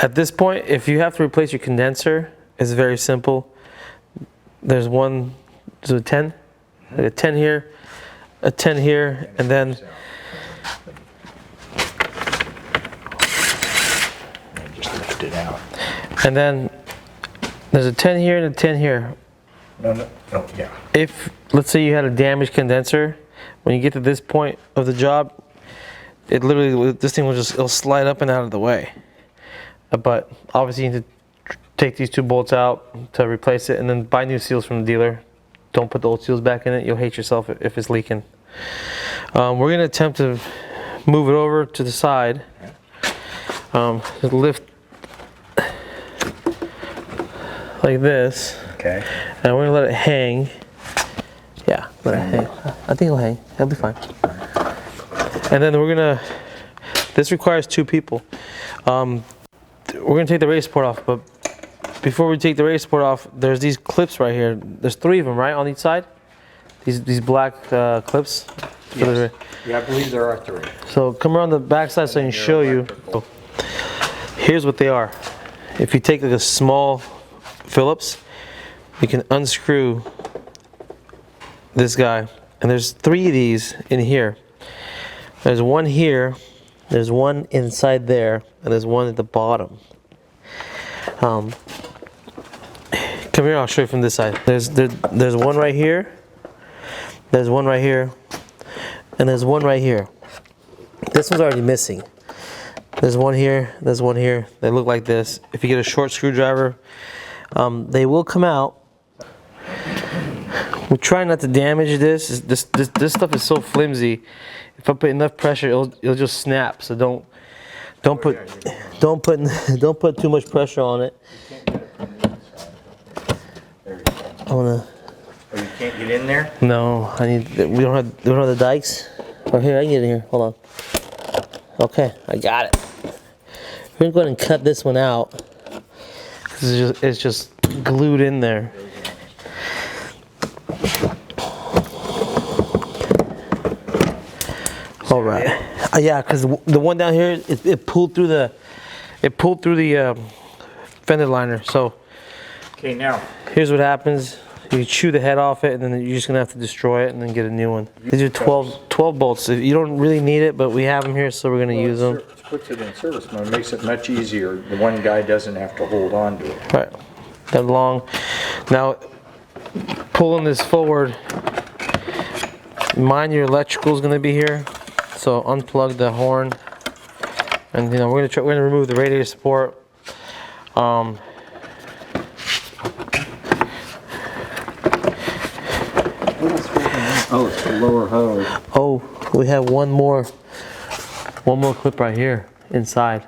At this point, if you have to replace your condenser, it's very simple. There's one, there's a 10, like a 10 here, a 10 here, and then just lift it out. And then there's a 10 here and a 10 here. No, yeah. If, let's say you had a damaged condenser, when you get to this point of the job, it literally, this thing will just, it'll slide up and out of the way. But obviously you need to take these 2 bolts out to replace it, and then buy new seals from the dealer. Don't put the old seals back in it. You'll hate yourself if it's leaking. We're going to attempt to move it over to the side. Lift like this. Okay. And we're going to let it hang. Yeah, let it hang. I think it'll hang. It'll be fine. And then we're going to, this requires 2 people. We're going to take the radiator support off, but before we take the radiator support off, there's these clips right here. There's 3 of them, right, on each side? These black clips? Yes. Yeah, I believe there are 3. So come around the back side so I can show you. Here's what they are. If you take like a small Phillips, you can unscrew this guy. And there's 3 of these in here. There's one here, there's one inside there, and there's one at the bottom. Come here, I'll show you from this side. There's one right here, there's one right here, and there's one right here. This one's already missing. There's one here, there's one here. They look like this. If you get a short screwdriver, they will come out. We try not to damage this. This stuff is so flimsy. If I put enough pressure, it'll just snap. So don't put too much pressure on it. I wanna. Oh, you can't get in there? No, we don't have the dikes. Oh, here, I can get in here. Hold on. Okay, I got it. We're gonna go ahead and cut this one out because it's just glued in there. All right. Yeah, because the one down here, it pulled through the fender liner. So Okay, now here's what happens. You chew the head off it, and then you're just gonna have to destroy it and then get a new one. These are 12 bolts. You don't really need it, but we have them here, so we're gonna use them. It puts it in service mode. It makes it much easier. The one guy doesn't have to hold on to it. Right. That long. Now, pulling this forward. Mind your electrical is gonna be here. So unplug the horn, and we're gonna remove the radiator support. Oh, it's the lower hose. Oh, we have one more clip right here inside.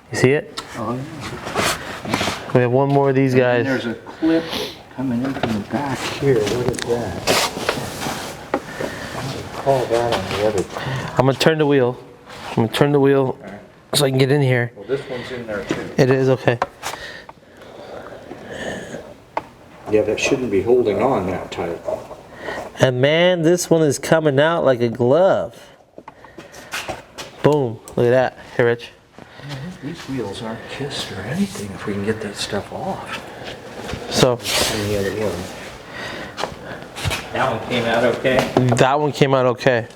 You see it? Oh, yeah. We have one more of these guys. And there's a clip coming in from the back here. What is that? Call that on the other side. I'm gonna turn the wheel. So I can get in here. Well, this one's in there too. It is okay. Yeah, that shouldn't be holding on that tight. And man, this one is coming out like a glove. Boom! Look at that. Hey, Rich. These wheels aren't kissed or anything if we can get that stuff off. So And the other one. That one came out okay? that one came out okay.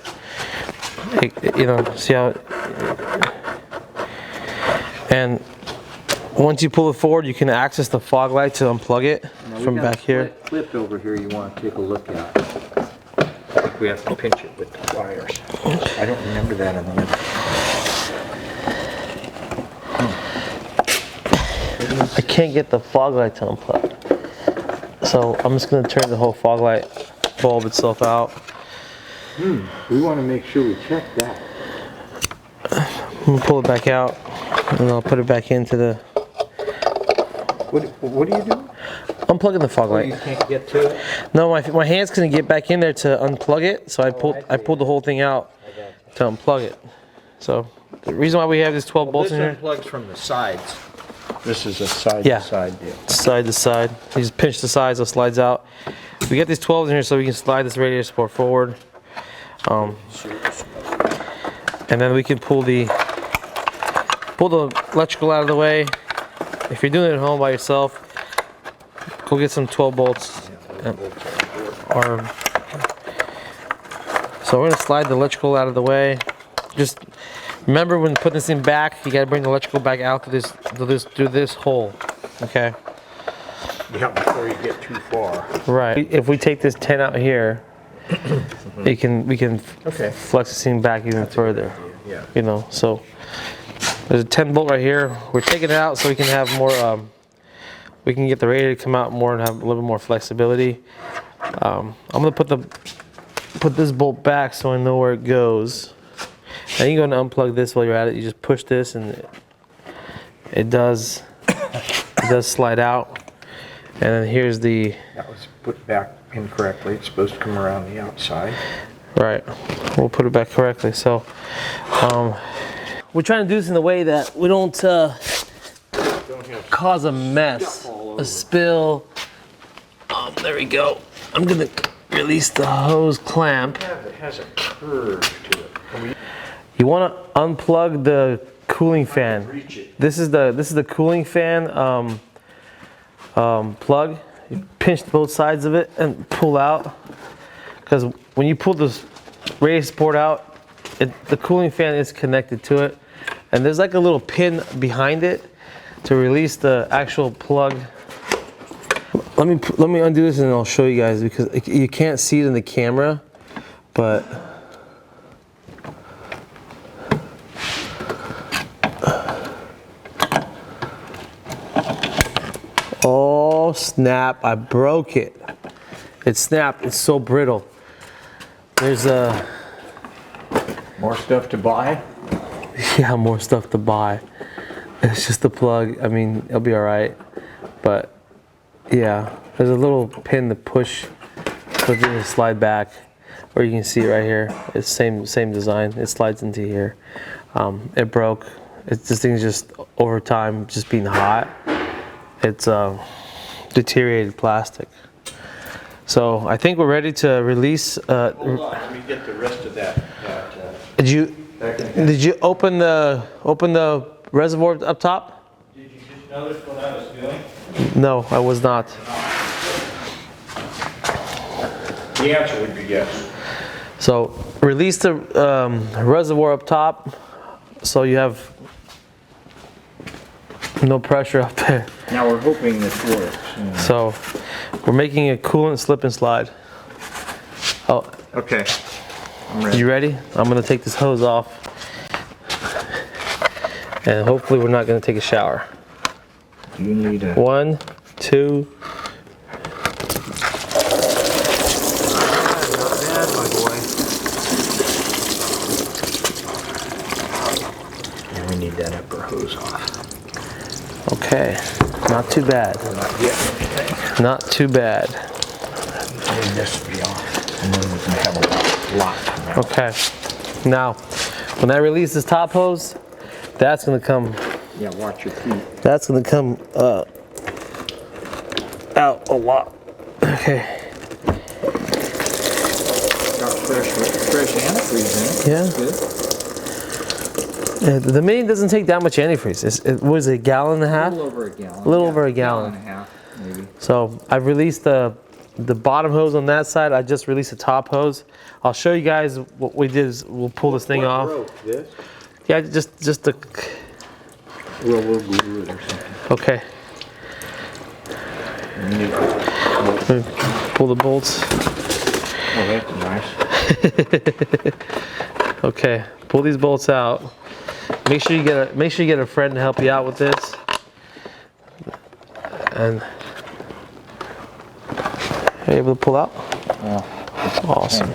See how? And once you pull it forward, you can access the fog light to unplug it from back here. Clip over here you want to take a look at. I think we have to pinch it with the pliers. I don't remember that on the other. I can't get the fog light to unplug. So I'm just gonna turn the whole fog light bulb itself out. We want to make sure we check that. I'm gonna pull it back out, and I'll put it back into the. What are you doing? Unplugging the fog Oh, you light. can't get to it? No, my hand's gonna get back in there to unplug it, so I pulled the whole thing out to unplug it. So the reason why we have these 12 bolts This in here, unplugs from the sides. This is a side Yeah. to side deal. side to side. You just pinch the sides, so it slides out. We got these 12s in here so we can slide this radiator support forward. And then we can pull the pull the electrical out of the way. If you're doing it at home by yourself, go get some 12 bolts. So we're gonna slide the electrical out of the way. Just remember when putting this thing back, you gotta bring the electrical back out through this hole. Okay. Yeah, before you get too far. Right. If we take this 10 out here, we can Okay. flex this thing back even further. Yeah. You know. So there's a 10 bolt right here. We're taking it out so we can have more. We can get the radiator to come out more and have a little bit more flexibility. I'm gonna put this bolt back so I know where it goes. And you're gonna unplug this while you're at it. You just push this and it does slide out. And then here's the. That was put back incorrectly. It's supposed to come around the outside. Right. We'll put it back correctly. So we're trying to do this in a way that we don't cause a mess, a spill. There we go. I'm gonna release the hose clamp. It has a curve to it. You want to unplug the cooling fan. Reach it. This is the cooling fan plug. You pinch both sides of it and pull out. Because when you pull this radiator support out, the cooling fan is connected to it, and there's like a little pin behind it to release the actual plug. Let me undo this and I'll show you guys, because you can't see it in the camera, but oh snap, I broke it. It snapped. It's so brittle. There's More stuff to buy? yeah, more stuff to buy. It's just the plug. I mean, it'll be all right, but yeah, there's a little pin to push so it doesn't slide back, or you can see it right here. It's same design. It slides into here. It broke. This thing's just over time just being hot. It's deteriorated plastic. So I think we're ready to release. Hold on, let me get the rest of that. Did you open the reservoir up top? Did you just notice what I was doing? No, I was not. The answer would be yes. So release the reservoir up top, so you have no pressure up there. Now we're hoping this works. So we're making a coolant slip and slide. Oh, Okay. I'm ready. you ready? I'm gonna take this hose off, and hopefully we're not gonna take a shower. You need a... 1, 2. Not bad, my boy. And we need that upper hose off. Okay, not too bad. Not yet anything. Not too bad. I need this to be off. And then we can have a lot come out. Okay. Now, when I release this top hose, that's gonna come. Yeah, watch your feet. That's gonna come out a lot. Okay. Got fresh antifreeze in it. Yeah. Good. The Mini doesn't take that much antifreeze. It was a gallon and a A half. little over a gallon. A little over a gallon. And a half, maybe. So I've released the bottom hose on that side. I just released the top hose. I'll show you guys what we did. Is we'll pull this thing off. Broke this? Yeah, just the. We'll glue it or something. Okay. You need to- Pull the bolts. Oh, that's nice. Okay, pull these bolts out. Make sure you get a friend to help you out with this. And are you able to pull out? Awesome.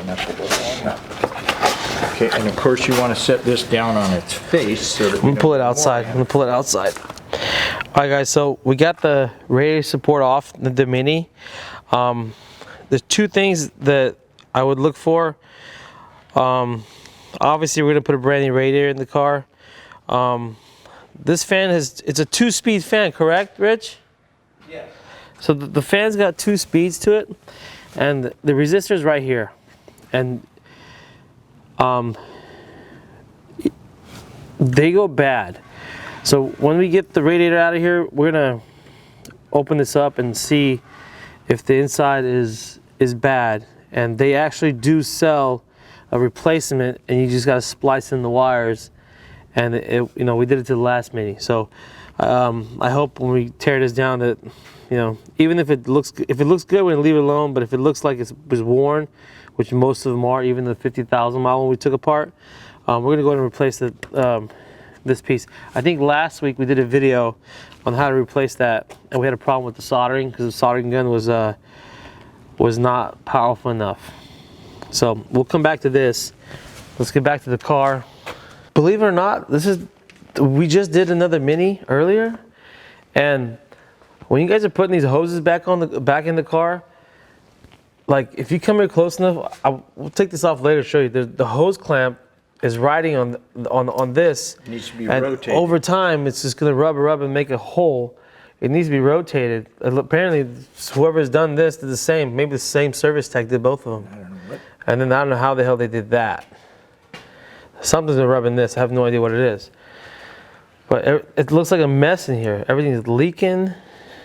Okay, and of course you want to set this down on its face so that I'm gonna pull it outside. I'm gonna pull it outside. All right, guys. So we got the radiator support off the Mini. There's two things that I would look for. Obviously, we're gonna put a brand new radiator in the car. This fan it's a 2-speed fan, correct, Rich? Yes. So the fan's got 2 speeds to it, and the resistor's right here, and they go bad. So when we get the radiator out of here, we're gonna open this up and see if the inside is bad. And they actually do sell a replacement, and you just gotta splice in the wires. And you know, we did it to the last Mini. So I hope when we tear this down that, you know, even if it looks good, we're gonna leave it alone. But if it looks like it was worn, which most of them are, even the 50,000 mile one we took apart, we're gonna go ahead and replace this piece. I think last week we did a video on how to replace that, and we had a problem with the soldering because the soldering gun was not powerful enough. So we'll come back to this. Let's get back to the car. Believe it or not, we just did another Mini earlier, and when you guys are putting these hoses back in the car, like if you come here close enough, we'll take this off later to show you. The hose clamp is riding on this. It needs to be and rotated. over time, it's just gonna rub and make a hole. It needs to be rotated. Apparently, whoever's done this did the same. Maybe the same service tech did both of them. I don't know what. And then I don't know how the hell they did that. Something's been rubbing this. I have no idea what it is. But it looks like a mess in here. Everything's leaking.